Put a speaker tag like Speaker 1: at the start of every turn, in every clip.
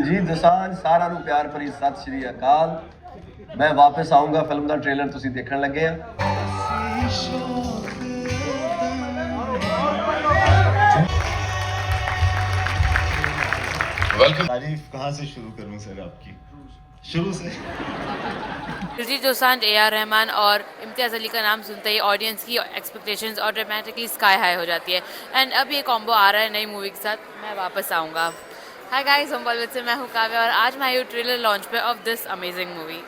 Speaker 1: जी दोसांझ सारा ਨੂੰ ਪਿਆਰ ਭਰੀ ਸਤਿ ਸ਼੍ਰੀ ਅਕਾਲ। मैं वापस आऊँगा फिल्म का ट्रेलर तुसी देखने लगे हैं।
Speaker 2: वेलकम। तारीफ कहाँ से शुरू करूँ सर आपकी? शुरू से।
Speaker 3: दिलजीत दोसांझ, ए.आर. रहमान और इम्तियाज़ अली का नाम सुनते ही ऑडियंस की एक्सपेक्टेशंस ऑटोमेटिकली स्काई हाई हो जाती है। एंड अब ये कॉम्बो आ रहा है नई मूवी के साथ, मैं वापस आऊँगा। हाय गाइस, हम बॉलीवुड से मैं हूँ काव्या और आज मैं आई हूँ ट्रेलर लॉन्च पे ऑफ दिस अमेजिंग मूवी।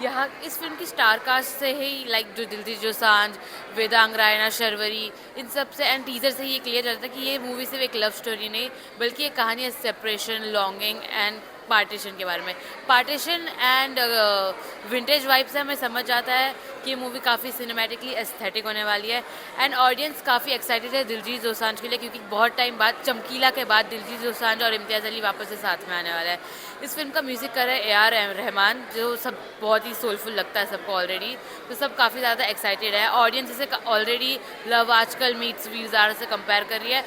Speaker 3: यहाँ इस फिल्म की स्टार कास्ट से ही जो दिलजीत दोसांझ, वेदांग रायना, शर्वरी, इन सब से एंड टीजर से ही ये क्लियर जाता है कि ये मूवी सिर्फ एक लव स्टोरी नहीं बल्कि एक कहानी है सेपरेशन, लॉन्गिंग एंड पार्टीशन के बारे में। पार्टीशन एंड विंटेज वाइब से हमें समझ जाता है कि ये मूवी काफ़ी सिनेमैटिकली एस्थेटिक होने वाली है एंड ऑडियंस काफ़ी एक्साइटेड है दिलजीत दोसांझ के लिए, क्योंकि बहुत टाइम बाद चमकीला के बाद दिलजीत दोसांझ और इम्तियाज़ अली वापस से साथ में आने वाला है। इस फिल्म का म्यूज़िक कर रहा है ए.आर. रहमान, जो सब बहुत ही सोलफुल लगता है सबको ऑलरेडी, तो सब काफ़ी ज़्यादा एक्साइटेड है। ऑडियंस इसे ऑलरेडी लव आजकल मीट्स वीज़ार से कंपेयर कर रही है।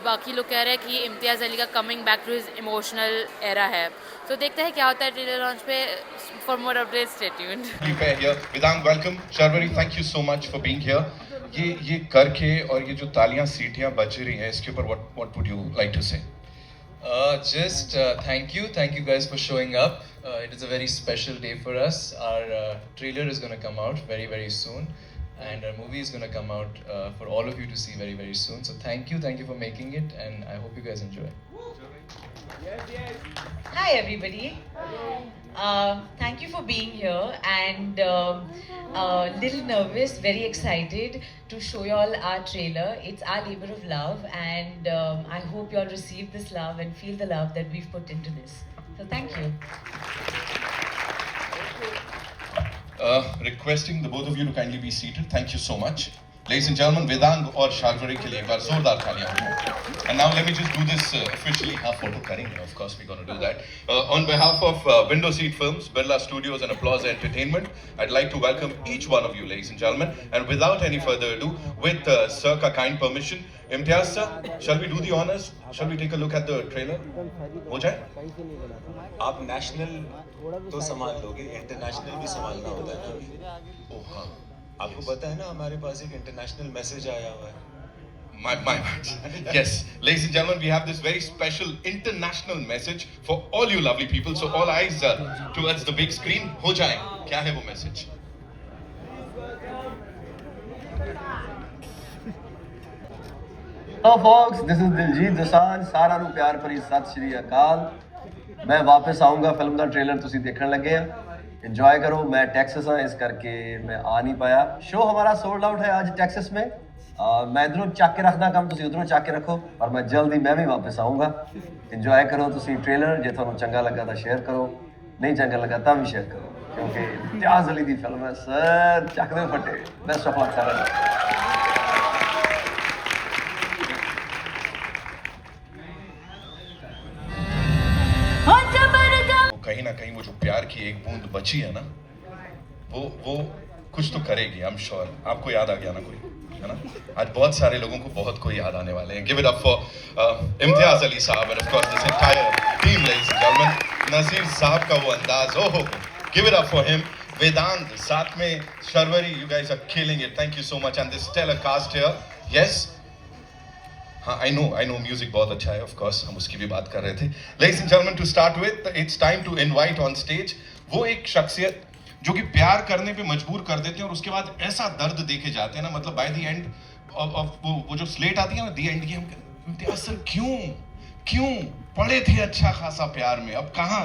Speaker 3: बाकी लोग कह रहे हैं कि ये इम्तियाज़ अली का coming back to his emotional era है। तो देखते हैं क्या होता है ट्रेलर लॉन्च पे। For more updates stay tuned.
Speaker 2: Vedang, welcome. Sharvari, thank you so much for being here. ये करके और ये जो तालियां सीटियां बज रही हैं इसके ऊपर what would you like to say?
Speaker 4: Thank you guys for showing up. It is a very special day for us. Our trailer is going to come out very, very soon, and our movie is going to come out for all of you to see very, very soon. So thank you for making it, and I hope you guys enjoy.
Speaker 5: Hi everybody. Thank you for being here and little nervous, very excited to show you all our trailer. It's our labor of love and I hope you all receive this love and feel the love that we've put into this. So thank you.
Speaker 2: Requesting the both of you to kindly be seated. Thank you so much. Ladies and gentlemen, Vedang और शार्वरी के लिए एक बार जोरदार तालियां। And now let me just do this officially. हाँ photo करेंगे, of course we're going to do that. On behalf of Window Seat Films, Birla Studios and Applause Entertainment, I'd like to welcome each one of you, ladies and gentlemen. And without any further ado, with Sir का kind permission, Imtiaz sir, shall we do the honors? Shall we take a look at the trailer? हो जाए?
Speaker 6: आप national तो संभाल लोगे, international भी संभालना होता है ना अभी।
Speaker 2: ओह हाँ,
Speaker 6: आपको पता है ना हमारे पास एक इंटरनेशनल मैसेज आया हुआ है।
Speaker 2: My bad. Yes, ladies and gentlemen, we have this very special international message for all you lovely people. So all eyes towards the big screen. हो जाए, क्या है वो message?
Speaker 1: Hello folks, this is Diljit Dosanjh, सारा ਨੂੰ ਪਿਆਰ ਭਰੀ ਸਤਿ ਸ਼੍ਰੀ ਅਕਾਲ। मैं वापस आऊँगा फिल्म का ट्रेलर तुसी देखने लगे हैं। इंजॉय करो। मैं टेक्सास हाँ, इस करके मैं आ नहीं पाया। शो हमारा सोल्ड आउट है आज टेक्सास में। मैं इधरों चक के रखदा काम, तुसी उधरों चक के रखो और मैं जल्दी मैं भी वापस आऊँगा। इंजॉय करो तुसी ट्रेलर, जे तुहानू चंगा लगा तो शेयर करो, नहीं चंगा लगा तो भी शेयर करो, क्योंकि इम्तियाज़ अली दी फिल्म है सर। चक दे फटे। बेस्ट ऑफ लक सारा।
Speaker 2: कहीं ना कहीं वो जो प्यार की एक बूंद बची है ना, वो कुछ तो करेगी। आई एम श्योर। आपको याद आ गया ना कोई, है ना? आज बहुत सारे लोगों को बहुत कोई याद आने वाले हैं। Give it up for Imtiaz Ali साहब and of course this entire team, ladies and gentleman. Nazir साहब का वो अंदाज, ओहो, give it up for him. Vedang साथ में Sharvari, you guys are killing it. Thank you so much and this stellar cast here. Yes, हाँ, I no music बहुत अच्छा है, ऑफ कोर्स हम उसकी भी बात कर रहे थे। Ladies and gentleman, to start with, it's time to invite on stage वो एक शख्सियत जो कि प्यार करने पे मजबूर कर देते हैं और उसके बाद ऐसा दर्द देखे जाते हैं ना, मतलब बाय द एंड ऑफ वो जो स्लेट आती है ना, द एंड की, हम इम्तियाज सर क्यों पड़े थे अच्छा खासा प्यार में, अब कहाँ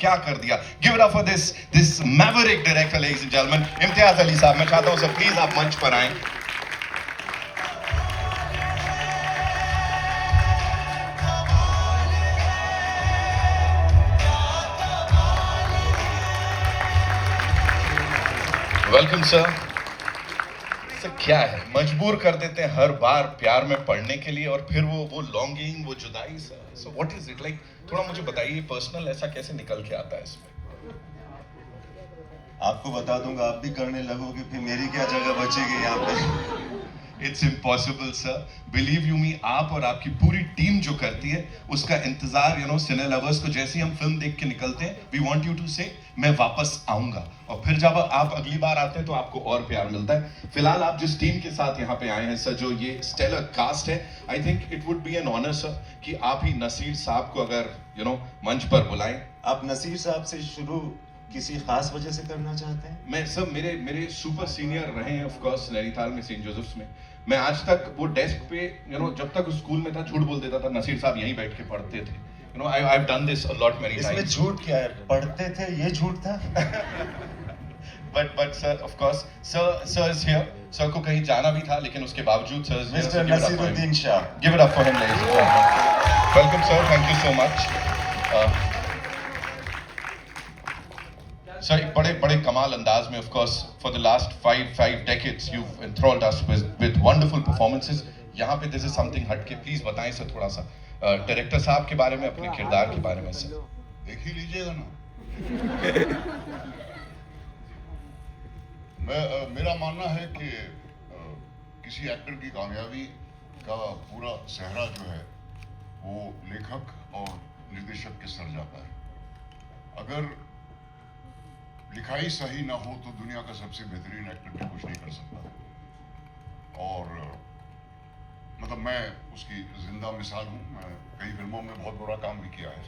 Speaker 2: क्या कर दिया। Give it up for this Maverick director, ladies and gentleman, Imtiaz Ali साहब। मैं चाहता हूँ सर प्लीज आप मंच पर आएं। Welcome sir. सर क्या है, मजबूर कर देते हैं हर बार प्यार में पड़ने के लिए और फिर वो लॉन्गिंग, वो जुदाई sir. So what is it like, थोड़ा मुझे बताइए पर्सनल, ऐसा कैसे निकल के आता है इसमें?
Speaker 6: आपको बता दूंगा, आप भी करने लगोगे, फिर मेरी क्या जगह बचेगी यहाँ पे।
Speaker 2: It's impossible sir, believe you me. आप और आपकी पूरी टीम जो करती है उसका इंतजार सिने लवर्स को जैसे ही हम फिल्म देख के निकलते हैं, वी वांट यू टू से मैं वापस आऊंगा। और फिर जब आप अगली बार आते हैं तो आपको और प्यार मिलता है। फिलहाल आप जिस टीम के साथ यहाँ पे आए हैं सर, जो ये स्टेलर कास्ट है, I think it would be an honour sir कि आप ही नसीर साहब को अगर मंच पर बुलाएं।
Speaker 6: आप नसीर साहब से शुरू किसी खास वजह से करना चाहते हैं?
Speaker 2: मैं सब मेरे सुपर सीनियर रहे हैं ऑफ कोर्स नैनीताल में, सेंट जोसेफ्स में। मैं आज तक वो डेस्क पे जब तक स्कूल में था झूठ बोल देता था, नसीर साहब यहीं बैठ के पढ़ते थे। I have done this a lot many
Speaker 6: इसमें
Speaker 2: टाइम्स।
Speaker 6: झूठ क्या है? पढ़ते थे, ये झूठ था।
Speaker 2: But sir of course sir is here. Sir को कहीं जाना भी था लेकिन उसके बावजूद sir is
Speaker 6: mister Naseeruddin Shah,
Speaker 2: give it up for him ladies and gentleman. Welcome sir, thank you so much. Sir बड़े कमाल अंदाज में, of course for the last five decades you've enthralled us with wonderful performances। यहाँ पे this is something हटके, please बताएं sir थोड़ा सा डायरेक्टर साहब के बारे में, अपने किरदार के बारे में सर।
Speaker 7: देख ही लीजिएगा ना। मेरा मानना है कि किसी एक्टर की कामयाबी का पूरा सेहरा जो है वो लेखक और निर्देशक के सर जाता है। अगर लिखाई सही ना हो तो दुनिया का सबसे बेहतरीन एक्टर भी कुछ नहीं कर सकता। और मतलब मैं उसकी जिंदा मिसाल हूँ। मैं कई फिल्मों में बहुत बुरा काम भी किया है।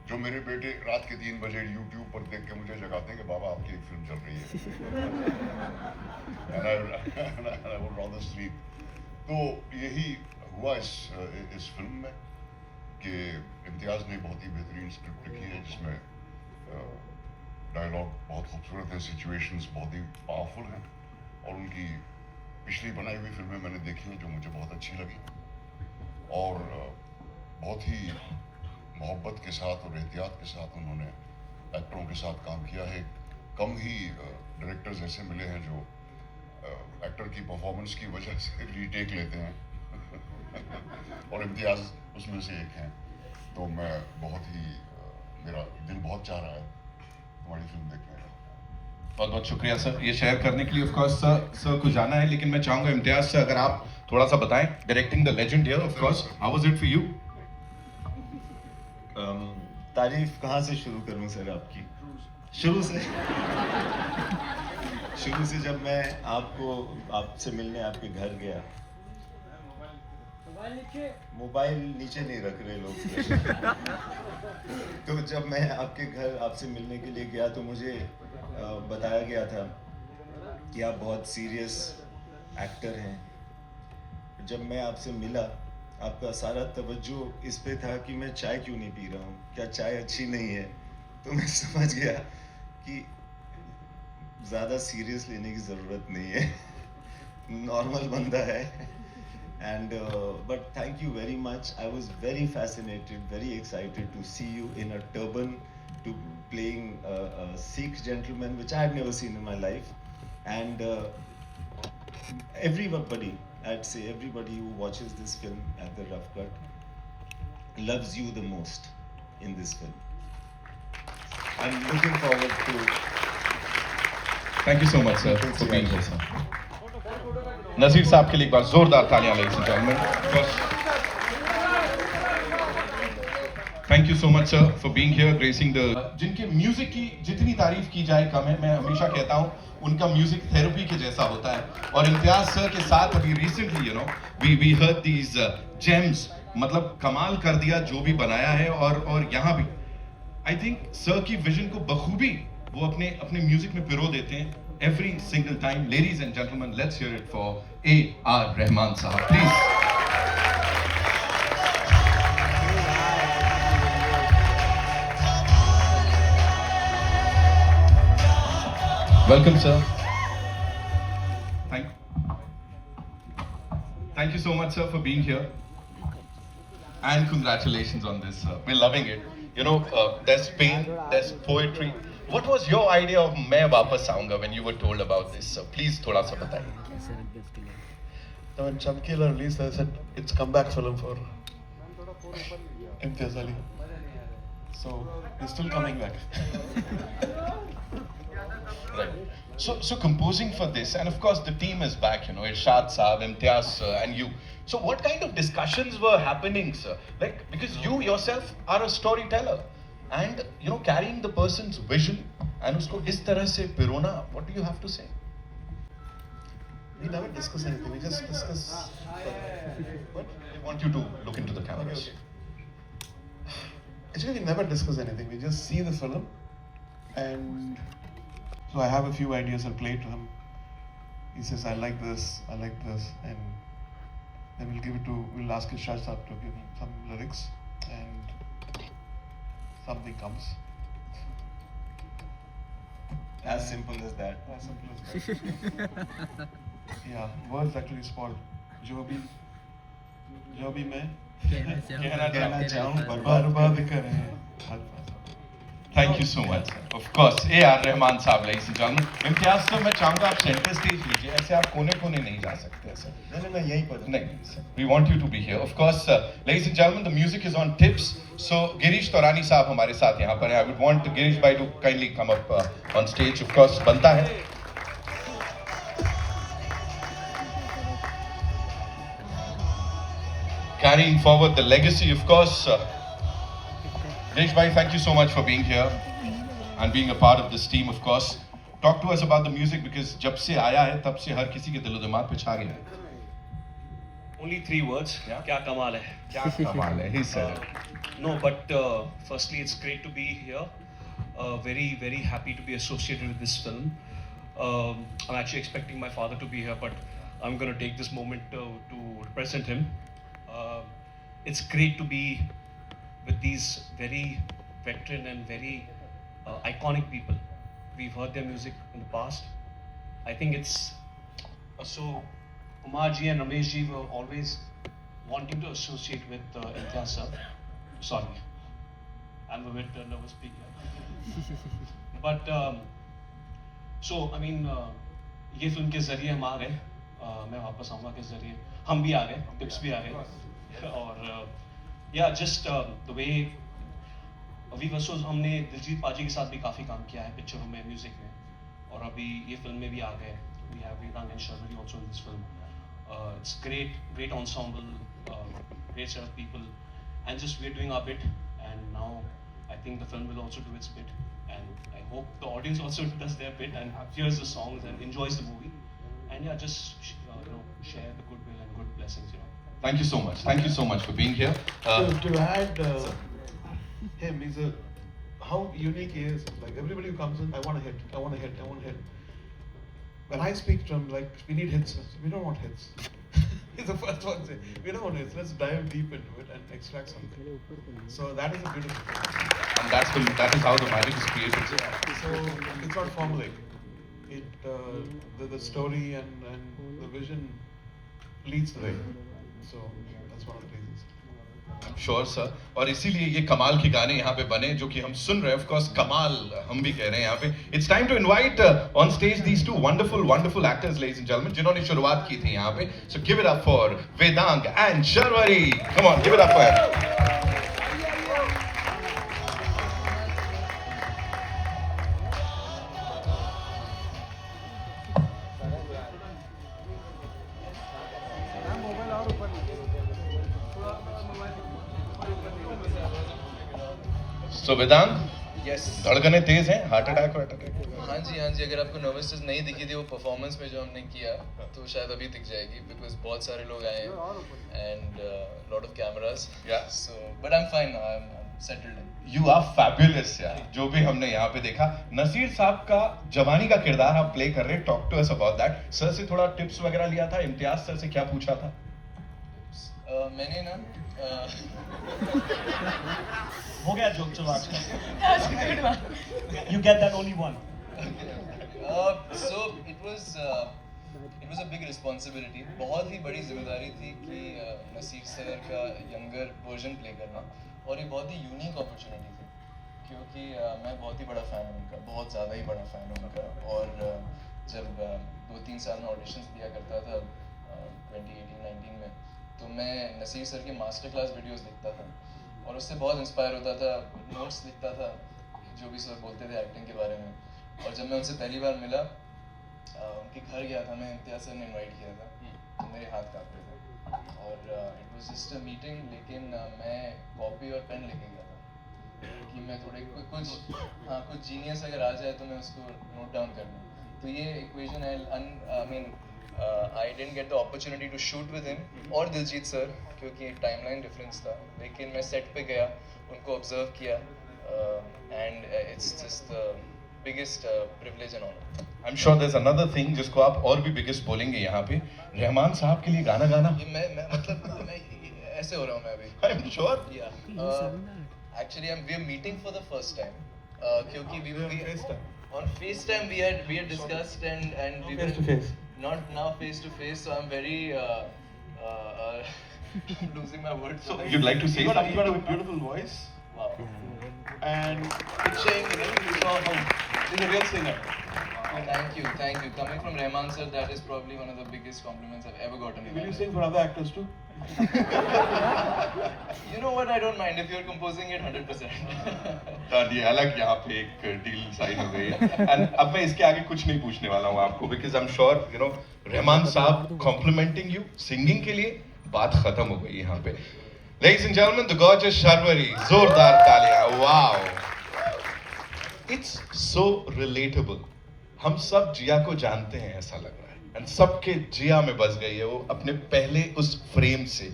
Speaker 7: जो मेरे बेटे रात के 3 बजे YouTube पर देख के मुझे जगाते हैं कि बाबा आपकी एक फिल्म चल रही है। and I would rather sleep। तो यही हुआ इस फिल्म में कि इम्तियाज ने बहुत ही बेहतरीन स्क्रिप्ट लिखी है, जिसमें डायलॉग बहुत खूबसूरत है, सिचुएशंस बहुत ही पावरफुल हैं। और उनकी पिछली बनाई हुई फिल्में मैंने देखी हैं जो मुझे बहुत अच्छी लगी, और बहुत ही मोहब्बत के साथ और एहतियात के साथ उन्होंने एक्टरों के साथ काम किया है। कम ही डायरेक्टर्स ऐसे मिले हैं जो एक्टर की परफॉर्मेंस की वजह से रीटेक लेते हैं और इम्तियाज उसमें से एक हैं। तो मैं बहुत ही मेरा दिल बहुत चाह रहा है तुम्हारी फिल्म देखने का।
Speaker 2: बहुत बहुत शुक्रिया सर ये शेयर करने के लिए। ऑफ कोर्स सर को जाना है, लेकिन मैं चाहूंगा इम्तियाज सर अगर आप थोड़ा सा बताएं, directing the legend here, of course how was it for you?
Speaker 6: तारीफ कहाँ से शुरू करूं सर आपकी? शुरू से जब मैं आपसे मिलने आपके घर गया, मोबाइल नीचे नहीं रख रहे लोग। तो जब मैं आपके घर आपसे मिलने के लिए गया तो मुझे बताया गया था कि आप बहुत सीरियस एक्टर हैं। जब मैं आपसे मिला, आपका सारा तवज्जो इस पे था कि मैं चाय क्यों नहीं पी रहा हूँ, क्या चाय अच्छी नहीं है। तो मैं समझ गया कि ज़्यादा सीरियस लेने की ज़रूरत नहीं है, नॉर्मल बंदा है। And but thank you very much. I was very fascinated, very excited to see you in a turban, to playing a Sikh gentleman, which I had never seen in my life. And everybody, I'd say everybody who watches this film at the Rough Cut loves you the most in this film. I'm looking forward to.
Speaker 2: Thank you so much sir for being here sir। Naseer साहब के लिए एक बार जोरदार तालियां ladies and gentleman. Thank you so much sir for being here gracing the. जिनके music की जितनी तारीफ की जाए कम है। मैं हमेशा कहता हूं उनका म्यूजिक थेरेपी के जैसा होता है। और इम्तियाज सर के साथ अभी recently we heard these gems, मतलब कमाल कर दिया जो भी बनाया है। और यहाँ भी आई थिंक सर की विजन को बखूबी वो अपने म्यूजिक में पिरो देते हैं every single time। Ladies and gentlemen, let's hear it for A.R. Rahman sahab, please। Welcome sir। Thank you so much sir for being here, and congratulations on this sir, we're loving it। There's pain, there's poetry। What was your idea of मैं वापस आऊंगा when you were told about this sir? Please थोड़ा सा बताइए।
Speaker 8: When Chamkila released, I said it's comeback film for Imtiaz Ali. So he's still coming back.
Speaker 2: Right. So composing for this, and of course the team is back. You know, Irshad Saab, Imtiaz sir, and you. So what kind of discussions were happening, sir? Like, because you yourself are a storyteller, and you know, carrying the person's vision and usko is tarah se pirona. What do you have to say?
Speaker 8: We never discuss anything. We just discuss. What?
Speaker 2: I want you to look into the cameras.
Speaker 8: Okay. Actually, we never discuss anything. We just see the film, and so I have a few ideas. I'll play it to him. He says, "I like this, and then we'll give it to. We'll ask Irshad Saab to give him some lyrics, and something comes.
Speaker 6: As simple as that.
Speaker 8: As simple as that. Yeah, words actually spoiled. जो भी मैं
Speaker 6: कहना चाहूँ
Speaker 8: बर्बाद करें हर
Speaker 2: Thank you so much, sir. Of course, A.R. Rahman साहब, ladies and gentlemen. Imtiaz sir, मैं चाहूँगा आप सेंटर स्टेज लीजिए. ऐसे आप कोने-कोने नहीं जा सकते, sir.
Speaker 6: नहीं मैं यहीं पर
Speaker 2: नहीं, sir. We want you to be here. Of course, ladies and gentlemen, the music is on tips. So Girish Taurani साहब हमारे साथ यहाँ पर हैं. I would want Girish bhai to kindly come up on stage. Of course, बनता है. Carrying forward the legacy, of course. Girish bhai, thank you so much for being here and being a part of this team, of course. Talk to us about the music, because जब से आया है तब से हर किसी के दिलो दिमाग पे छा गया है.
Speaker 9: Only 3 words.
Speaker 2: Yeah.
Speaker 9: क्या कमाल है.
Speaker 2: क्या कमाल है. He said it.
Speaker 9: No, but firstly, it's great to be here. Very, very happy to be associated with this film. I'm actually expecting my father to be here, but I'm going to take this moment to represent him. It's great to be with these very veteran and very iconic people. We've heard their music in the past. I think it's so Kumar ji and Ramesh ji were always wanting to associate with Imtiaz sir. Sorry, I'm a bit nervous speaking. But so I mean, ये film के जरिए हम आ गए. मैं वापस आऊँगा के जरिए हम भी आ गए, टिप्स भी आ गए. और yeah, just the way अभी वसो हमने दिलजीत पाजी के साथ भी काफ़ी काम किया है पिक्चरों में, म्यूजिक में, और अभी ये फिल्म में भी आ गए. We have Vedang and Sharvari also in this film. It's great ensemble, great set of people, and just we're doing our bit, and now I think the film will also do its bit, and I hope the audience also does their bit and hears the songs and enjoys the movie, and yeah, just share the goodwill and good blessings.
Speaker 2: Thank you so much. Thank you so much for being here.
Speaker 8: To add him, how unique he is. Like everybody who comes in, I want a hit, I want a hit, I want a hit. When I speak to him, like, we need hits. We don't want hits. He's the first one to say, we don't want hits. Let's dive deep into it and extract something. So that is a beautiful thing.
Speaker 2: And that is how the magic is created.
Speaker 8: So it's not formulaic. The story and the vision leads the way. So that's one of the reasons.
Speaker 2: I'm sure, sir. और इसीलिए ये कमाल के गाने यहाँ पे बने जो कि हम सुन रहे हैं. Of course, कमाल हम भी कह रहे हैं यहाँ पे. It's time to invite on stage these two wonderful actors, ladies and gentlemen, जिन्होंने शुरुआत की थी यहाँ पे. So give it up for Vedang and Sharvari. Come on, give it up for them. So Vedang,
Speaker 4: Yes.
Speaker 2: धड़कने तेज हैं, heart attack और attack.
Speaker 4: हाँ जी, अगर आपको नर्वसनेस नहीं दिखी थी वो परफॉर्मेंस में जो हमने किया तो शायद अभी दिख जाएगी, बिकॉज बहुत सारे लोग आए हैं and lot of cameras.
Speaker 2: Yeah.
Speaker 4: So but I am fine now, I am settled in.
Speaker 2: You are fabulous यार. जो भी हमने यहाँ पे देखा, नसीर साहब का जवानी का किरदार आप प्ले कर रहे हैं. Talk to us about that. Sir से थोड़ा टिप्स वगैरह लिया था. इम्तियाज सर से क्या पूछा था?
Speaker 4: मैंने ना
Speaker 9: हो गया जोक, चलो आज का. You get that only one.
Speaker 4: so it was a big responsibility. बहुत ही बड़ी जिम्मेदारी थी कि नसीर सर का यंगर वर्जन प्ले करना, और ये बहुत ही यूनिक अपॉर्चुनिटी थी क्योंकि मैं बहुत ही बड़ा फ़ैन हूँ उनका, बहुत ज़्यादा ही बड़ा फ़ैन हूँ उनका. और जब 2-3 साल में ऑडिशंस दिया करता था 2018-19 में, तो मैं नसीर सर के मास्टर क्लास वीडियोस देखता था और उससे बहुत इंस्पायर होता था. नोट्स लिखता था जो भी सर बोलते थे एक्टिंग के बारे में, और जब मैं उनसे पहली बार मिला, उनके घर गया था मैं, इम्तियाज सर ने इनवाइट किया था, तो मेरे हाथ कांप रहे थे और it was just a meeting, लेकिन मैं कॉपी और पेन लेके गया था कि मैं थोड़े कुछ जीनियस अगर आ जाए तो मैं उसको नोट डाउन कर लूँ। तो ये equation I mean I didn't get the opportunity to shoot with him और दिलजीत सर क्योंकि टाइमलाइन डिफरेंस था, लेकिन मैं सेट पे गया, उनको ऑब्जर्व किया and it's just the biggest privilege and honour.
Speaker 2: I am sure there is another thing जिसको आप और भी बिगेस्ट बोलेंगे यहाँ पे, रहमान साहब के लिए गाना गाना।
Speaker 4: ये मैं मतलब मैं ऐसे हो रहा हूँ मैं अभी।
Speaker 2: आई am sure.
Speaker 4: Actually, we are meeting for the first time. क्योंकि we on FaceTime we had discussed and we
Speaker 8: Face to
Speaker 4: were
Speaker 8: face.
Speaker 4: not now face to face. So I'm very losing my words.
Speaker 2: So you'd like to say
Speaker 8: You got
Speaker 2: something?
Speaker 8: a beautiful voice
Speaker 4: Wow.
Speaker 8: and pitching and everything. You saw how he's a real singer.
Speaker 4: Thank you. Coming from Rahman sir, that is probably one of the biggest compliments I've ever gotten.
Speaker 8: Will you sing for other actors too?
Speaker 4: You know what? I don't mind if you're composing it 100%.
Speaker 2: ये अलग यहाँ पे एक deal sign हो गई है and अब मैं इसके आगे कुछ नहीं पूछने वाला हूँ आपको because I am sure you know Rahman साहब कॉम्प्लीमेंटिंग यू सिंगिंग के लिए बात खत्म हो गई यहाँ पे। Ladies and gentlemen, the gorgeous Sharwari, जोरदार तालियां, wow! It's so relatable. हम सब जिया को जानते हैं ऐसा लग रहा है एंड सबके जिया में बस गई है वो अपने पहले उस फ्रेम से।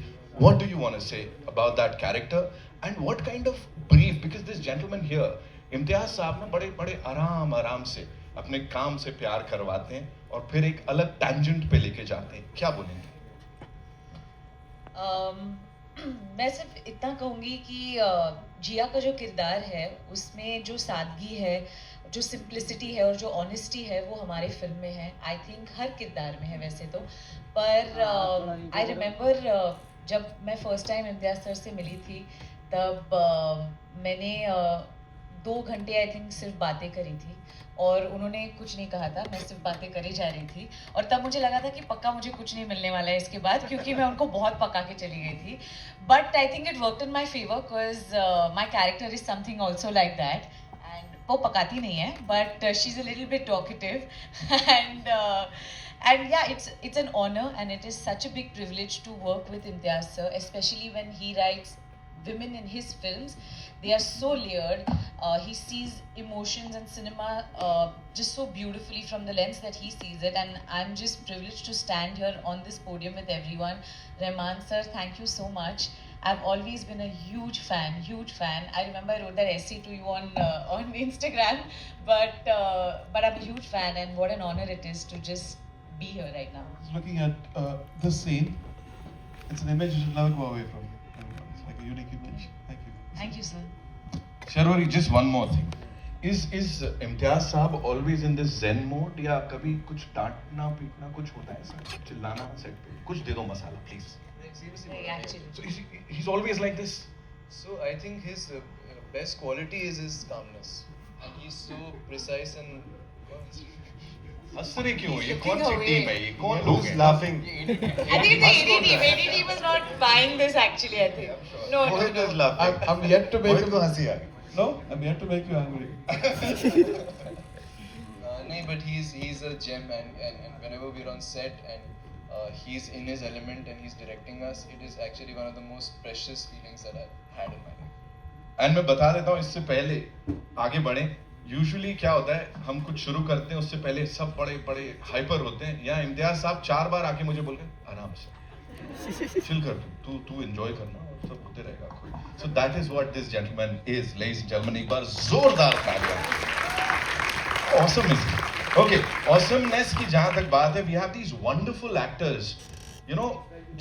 Speaker 2: What do you want to say about that character and what kind of brief, because this gentleman here, Imtiaz साहब ना बड़े बड़े आराम से अपने काम से प्यार करवाते हैं और फिर एक अलग टैंजेंट पे लेके जाते हैं, क्या बोलेंगे?
Speaker 5: मैं सिर्फ इतना कहूँगी कि जिया का जो किरदार है उसमें जो सादगी है, जो सिंप्लिसिटी है और जो ऑनेस्टी है वो हमारे फिल्म में है। आई थिंक हर किरदार में है वैसे तो, पर आई रिमेम्बर जब मैं फर्स्ट टाइम इम्तियाज सर से मिली थी तब मैंने 2 घंटे आई थिंक सिर्फ बातें करी थी और उन्होंने कुछ नहीं कहा था, मैं सिर्फ बातें करी जा रही थी और तब मुझे लगा था कि पक्का मुझे कुछ नहीं मिलने वाला है इसके बाद, क्योंकि मैं उनको बहुत पका के चली गई थी। But I think it worked in my favour because my character is something also like that and वो पकाती नहीं है but she is a little bit talkative and yeah, it's an honor and it is such a big privilege to work with Imtiaz sir, especially when he writes women in his films. They are so layered. He sees emotions and cinema just so beautifully from the lens that he sees it, and I'm just privileged to stand here on this podium with everyone. Rahman sir, thank you so much. I've always been a huge fan. I remember I wrote that essay to you on Instagram, but I'm a huge fan, and what an honor it is to just be here right now.
Speaker 8: Looking at this scene, it's an image you should never go away from. It's like a unique image. Thank you.
Speaker 5: Thank you, sir.
Speaker 2: Sharwari, just one more thing. Is Imtiaz साहब always in this zen mode या कभी कुछ डांटना पीटना कुछ होता है ऐसा, चिल्लाना सेट पे, कुछ दे दो मसाला please?
Speaker 4: Seriously.
Speaker 5: Actually.
Speaker 2: So he's always like this.
Speaker 4: So I think his best quality is his calmness, and he's so precise and.
Speaker 2: हंस रहे क्यों? ये कौन सी टीम है? ये कौन लोग
Speaker 6: Who's
Speaker 2: हैं?
Speaker 6: laughing?
Speaker 5: I think the AD team was not buying this actually, I think. No.
Speaker 6: Mohit is laughing.
Speaker 8: I'm yet to make
Speaker 6: Mohit को हंसी आ गई.
Speaker 8: No, I'm yet to make you angry.
Speaker 4: No, but he's a gem, and whenever we're on set and he's in his element and he's directing us, it is actually one of the most precious feelings that I've had in my life.
Speaker 2: And मैं बता देता हूँ इससे पहले आगे बढ़े, usually क्या होता है हम कुछ शुरू करते हैं उससे पहले सब बड़े बड़े हाइपर होते हैं। यहाँ इम्तियाज साहब 4 बार आके मुझे बोल गए आराम से चिल कर, तू एंजॉय करना, सब होते रहेगा खुद। So that is what this gentleman is. Ladies and gentleman, एक बार जोरदार तालियां। ऑसम इज ओके, ऑसमनेस की जहां तक बात है, we have these wonderful actors, you know,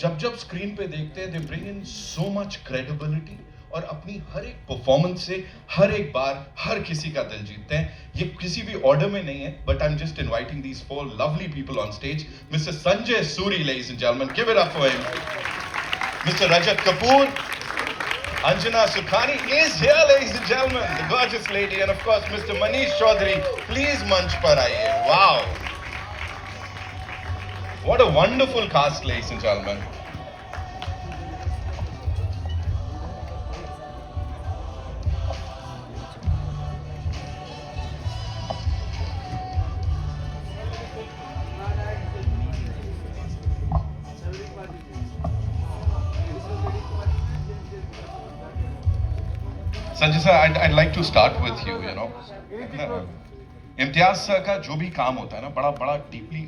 Speaker 2: जब स्क्रीन पे देखते हैं they bring in so much credibility और अपनी हर एक परफॉर्मेंस से हर एक बार हर किसी का दिल जीतते हैं। ये किसी भी ऑर्डर में नहीं है, but I am just inviting these 4 lovely people on stage. Mister Sanjay Suri, ladies and gentleman, give it up for him. Mister Rajat Kapoor, Anjana Sukhani is here, ladies and gentlemen, the gorgeous lady, and of course Mr. Manish Chaudhary. Please मंच पर आइए। Wow, what a wonderful cast, ladies and gentlemen. Sanjay sir, I'd like to start with you, you know. Imtiaz sir का जो भी काम होता है ना, बड़ा बड़ा डीपली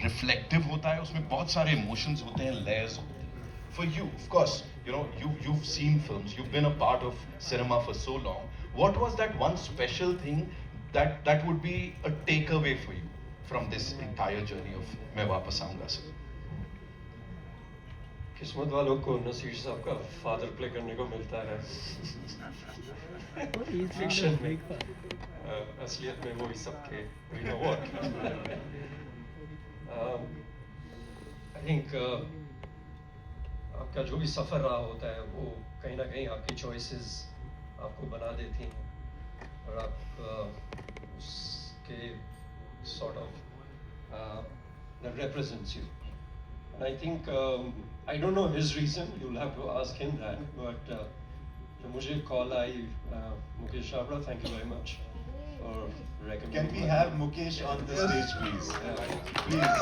Speaker 2: रिफ्लेक्टिव होता है, उसमें बहुत सारे इमोशंस होते हैं, लेयर्स होते हैं. For you, of course, you know, you've seen films, you've been a part of cinema for so long. What was that one special thing that would be a takeaway for you from this entire journey of मैं वापस आऊंगा sir?
Speaker 10: किस्मत वालों को नसीर साहब का father play करने को मिलता है फिक्शन में, असलियत में वही सबके we know what. I think आपका जो भी सफ़र रहा होता है वो कहीं ना कहीं आपकी चॉइसेस आपको बना देती हैं और आप उसके sort of that represents you. And I think I don't know his reason. You'll have to ask him that. But जब मुझे call I Mukesh Chhabra, thank you very much for recommending.
Speaker 6: Can we have Mukesh on the stage, please? Please.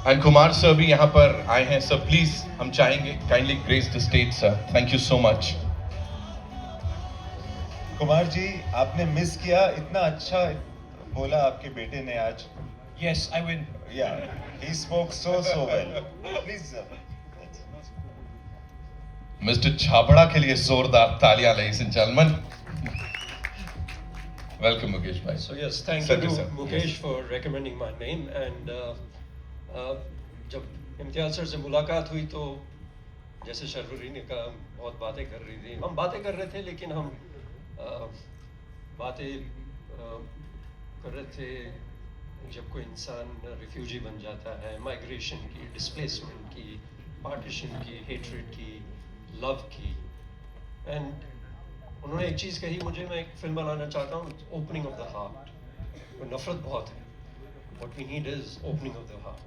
Speaker 2: And Kumar sir भी यहाँ पर आए हैं. Sir, please, हम चाहेंगे kindly grace the stage, sir. Thank you so much.
Speaker 6: Kumar ji, आपने miss किया, इतना अच्छा बोला आपके बेटे ने आज.
Speaker 10: Yes, I win.
Speaker 6: Yeah, he spoke so well. Please, sir.
Speaker 2: Mr. Chhabra के लिए जोरदार तालियां, ladies and gentlemen. Welcome, Mukesh bhai.
Speaker 10: So yes, thank
Speaker 2: Sanjay
Speaker 10: you
Speaker 2: sir.
Speaker 10: to Mukesh for recommending my name. And जब इम्तियाज सर से मुलाकात हुई तो जैसे शर्वरी ने कहा, बहुत बातें कर रही थी, हम बातें कर रहे थे, लेकिन हम बातें कर रहे थे जब कोई इंसान रिफ्यूजी बन जाता है, माइग्रेशन की, डिस्प्लेसमेंट की, पार्टीशन की, हेट्रेड की, लव की. एंड उन्होंने एक चीज़ कही मुझे, मैं एक फिल्म बनाना चाहता हूँ, ओपनिंग ऑफ द हार्ट. नफरत बहुत है, what we need is opening of the heart.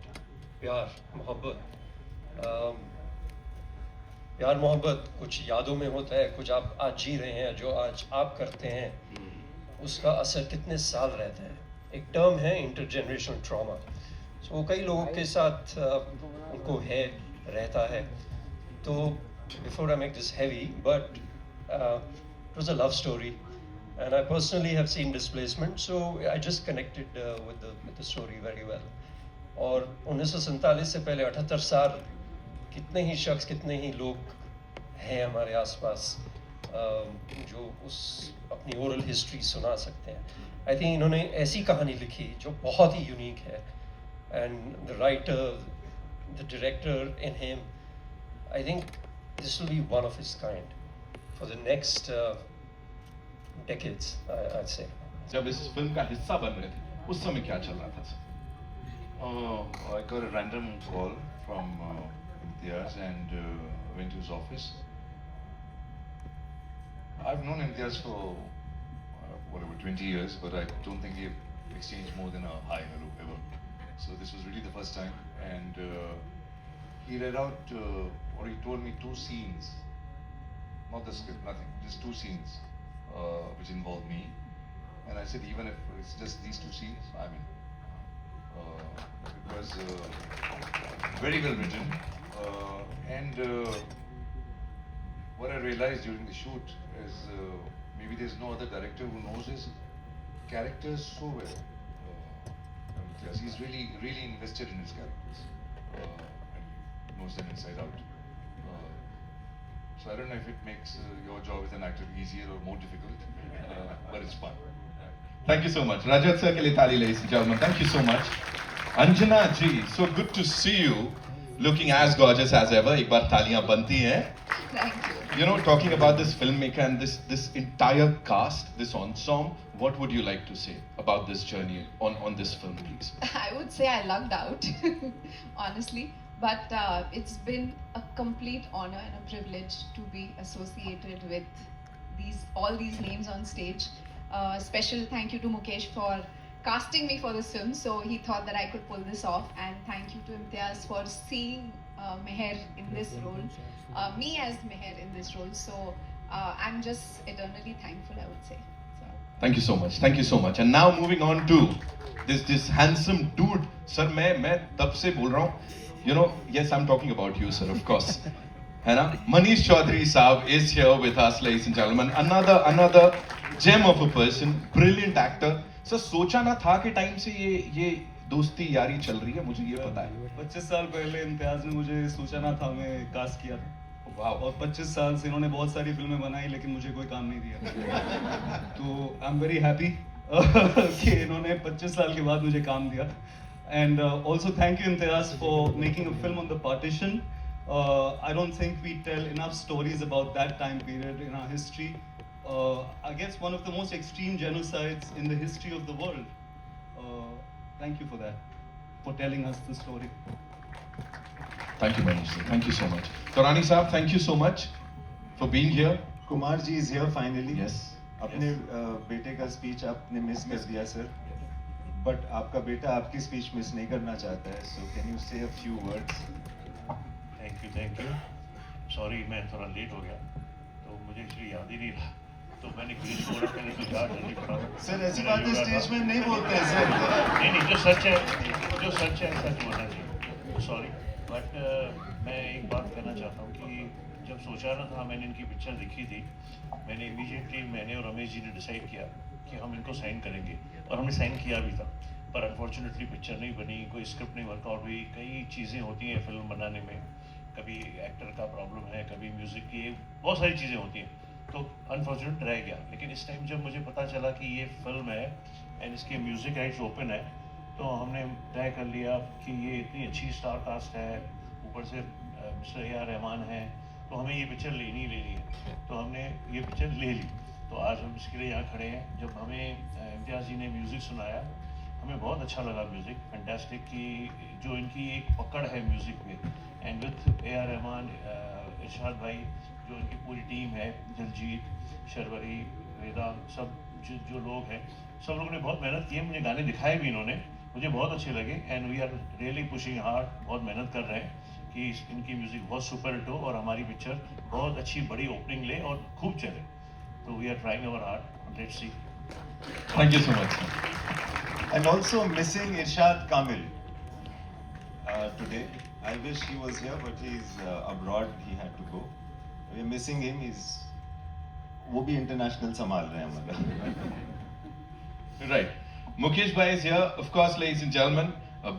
Speaker 10: प्यार मोहब्बत, प्यार मोहब्बत कुछ यादों में होता है, कुछ आप आज जी रहे हैं, जो आज आप करते हैं उसका असर कितने साल रहता है. एक टर्म है इंटरजेनरेशनल ट्रॉमा. सो वो कई लोगों के साथ उनको है, रहता है. तो before I make this heavy, but it was a love story and I personally have seen displacement, so I just connected with the story very well. और 1947 से पहले 78 साल कितने ही शख्स, कितने ही लोग हैं हमारे आसपास जो उस अपनी ओरल हिस्ट्री सुना सकते हैं. आई थिंक इन्होंने ऐसी कहानी लिखी जो बहुत ही यूनिक है. And the writer, the director in him, I think this will be one of his kind for the next decades, I'd say.
Speaker 2: जब इस फिल्म का हिस्सा बन रहे थे, उस समय क्या चल रहा था sir?
Speaker 11: I got a random call from Imtiaz and went to his office. I've known Imtiaz for whatever 20 years, but I don't think we've exchanged more than a hi, hello ever. So this was really the first time, and he read out or he told me 2 scenes, not the script, nothing, just 2 scenes. Which involved me, and I said even if it's just these 2 scenes, I'm in. It was very well written, and what I realized during the shoot is maybe there's no other director who knows his characters so well. Yes, he's really invested in his characters and knows them inside out. So I don't know if it makes your job as an actor easier or more difficult, but it's fun.
Speaker 2: Thank you so much. Rajat sir के लिए ताली, ladies and gentlemen. Thank you so much. Anjana ji, so good to see you, looking as gorgeous as ever. एक बार तालियां बनती हैं.
Speaker 12: Thank you.
Speaker 2: You know, talking about this filmmaker and this entire cast, this ensemble, what would you like to say about this journey on this film, please?
Speaker 12: I would say I lucked out, honestly. But it's been a complete honor and a privilege to be associated with all these names on stage. Special thank you to Mukesh for casting me for this film. So he thought that I could pull this off. And thank you to Imtiaz for seeing Meher in this role, me as Meher in this role. So I'm just eternally thankful, I would say. So.
Speaker 2: Thank you so much. Thank you so much. And now moving on to this handsome dude. Sir, मैं तब से बोल रहा हूँ. You know, yes, I'm talking about you, sir, of course. है ना? Manish Chaudhary साहब is here with us, ladies and gentlemen. Another gem of a person, brilliant actor. Sir सोचा ना था कि टाइम से ये दोस्ती यारी चल रही है, मुझे ये पता है.
Speaker 13: 25 साल पहले इम्तियाज ने मुझे सूचना था मैं कास्ट किया था. और 25 साल से इन्होंने बहुत सारी फिल्में बनाई लेकिन मुझे कोई काम नहीं दिया. तो आई एम वेरी हैप्पी कि इन्होंने 25 साल के बाद मुझे काम दिया. And also thank you Imtiaz for making a film on the partition. I don't think we tell enough stories about that time period in our history. I guess one of the most extreme genocides in the history of the world. Thank you for that, for telling us the story.
Speaker 2: Thank you Manish sir, thank you so much. Taurani साहब, thank you so much for being here.
Speaker 6: Kumar ji is here finally.
Speaker 2: Yes.
Speaker 6: अपने बेटे का speech आपने miss कर दिया sir, but आपका बेटा आपकी स्पीच मिस नहीं करना चाहता है. सो कैन यू से a few words?
Speaker 14: Thank you. Sorry मैं थोड़ा लेट हो गया, तो मुझे एक्चुअली याद ही नहीं रहा, तो मैंने क्लियर बोला मैंने तो याद नहीं पड़ा.
Speaker 6: सर ऐसी बातें स्टेज में नहीं बोलते हैं सर.
Speaker 14: नहीं जो सच है सच बोलना चाहिए. सॉरी, बट मैं एक बात कहना चाहता हूँ कि जब सोचा ना था, मैंने इनकी पिक्चर देखी थी, मैंने इमीडिएटली मैंने और रमेश जी ने डिसाइड किया कि हम इनको साइन करेंगे, और हमने साइन किया भी था. पर अनफॉर्चुनेटली पिक्चर नहीं बनी, कोई स्क्रिप्ट नहीं वर्कआउट हुई. कई चीज़ें होती हैं फिल्म बनाने में, कभी एक्टर का प्रॉब्लम है, कभी म्यूज़िक की, बहुत सारी चीज़ें होती हैं, तो अनफॉर्चुनेट रह गया. लेकिन इस टाइम जब मुझे पता चला कि ये फिल्म है एंड इसके म्यूज़िक राइट्स ओपन है, तो हमने तय कर लिया कि ये इतनी अच्छी स्टार कास्ट है, ऊपर से मिस्टर ए आर रहमान है, तो हमें ये पिक्चर लेनी ही लेनी है. तो हमने ये पिक्चर ले ली. तो आज हम इसके लिए यहाँ खड़े हैं. जब हमें इम्तियाज़ जी ने म्यूज़िक सुनाया, हमें बहुत अच्छा लगा म्यूज़िक, फैंटास्टिक. कि जो इनकी एक पकड़ है म्यूज़िक में, and with A R Rahman, Irshad भाई, जो इनकी पूरी टीम है, दिलजीत, शर्वरी, वेदा, सब जो लोग हैं, सब लोगों ने बहुत मेहनत की है. मुझे गाने दिखाए भी इन्होंने, मुझे बहुत अच्छे लगे. And we are really pushing hard, बहुत मेहनत कर रहे हैं कि इनकी म्यूज़िक बहुत सुपर हिट हो और हमारी पिक्चर बहुत अच्छी बड़ी ओपनिंग ले और खूब चले. तो we are trying our hard. Let's see.
Speaker 2: Thank you so much.
Speaker 6: And also missing Irshad Kamil today. I wish he was here, but he's abroad. He had to go. We're missing him. वो भी international संभाल रहे हैं मतलब.
Speaker 2: Right. Mukesh भाई is here, of course, ladies and gentlemen.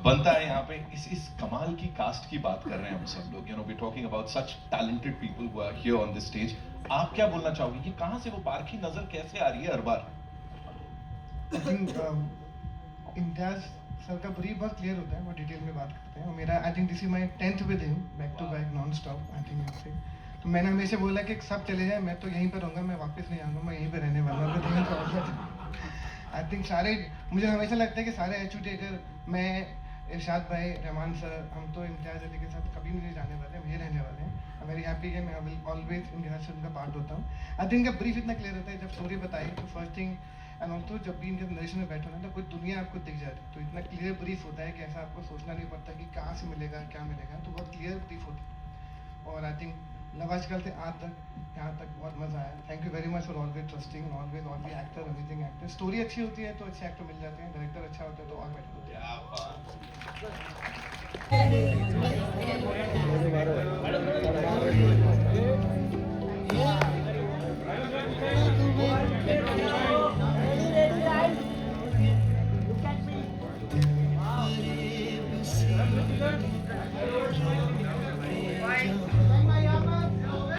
Speaker 2: बनता है यहाँ पे इस कमाल की कास्ट की बात कर रहे हैं हम सब लोग. we're talking about such talented people who are here on this stage. आप क्या बोलना चाहोगे कि कहाँ से वो पारखी नजर कैसे आ रही है हर बार?
Speaker 8: I think इम्तियाज सर का ब्रीफ बहुत क्लियर होता है, वो डिटेल में बात करते हैं. और मेरा I think this is my 10th with him, back to back non stop. I think ऐसे तो मैंने हमेशा बोला कि सब चले जाए, मैं तो यहीं पर रहूँगा, मैं वापस नहीं आऊँगा, मैं यहीं पर रहने वाला हूँ. आई थिंक सारे, मुझे हमेशा लगता है कि सारे एजुकेटर, मैं, इरशाद भाई, रहमान सर, हम तो इम्तियाज अली के साथ कभी नहीं जाने वाले, हम ये रहने वाले हैं. आई वेरी हैप्पी कि मैं विल ऑलवेज इनके साथ उनका पार्ट होता हूँ. आई थिंक इनका ब्रीफ इतना क्लियर होता है, जब स्टोरी बताई तो फर्स्ट थिंग, एंड ऑल्सो जब भी इनके नरेशन में बैठो ना, तो कोई दुनिया आपको दिख जाती है, तो इतना क्लियर ब्रीफ होता है कि ऐसा आपको सोचना नहीं पड़ता कि कहाँ से मिलेगा क्या मिलेगा, तो बहुत क्लियर ब्रीफ होता है. और आई थिंक लव आजकल से आज तक यहाँ तक बहुत मज़ा आया. Thank you very much for always trusting, always all the actor, amazing actor. Story अच्छी होती है तो अच्छे एक्टर मिल जाते हैं, डायरेक्टर अच्छा होता है तो और बेटर होता है.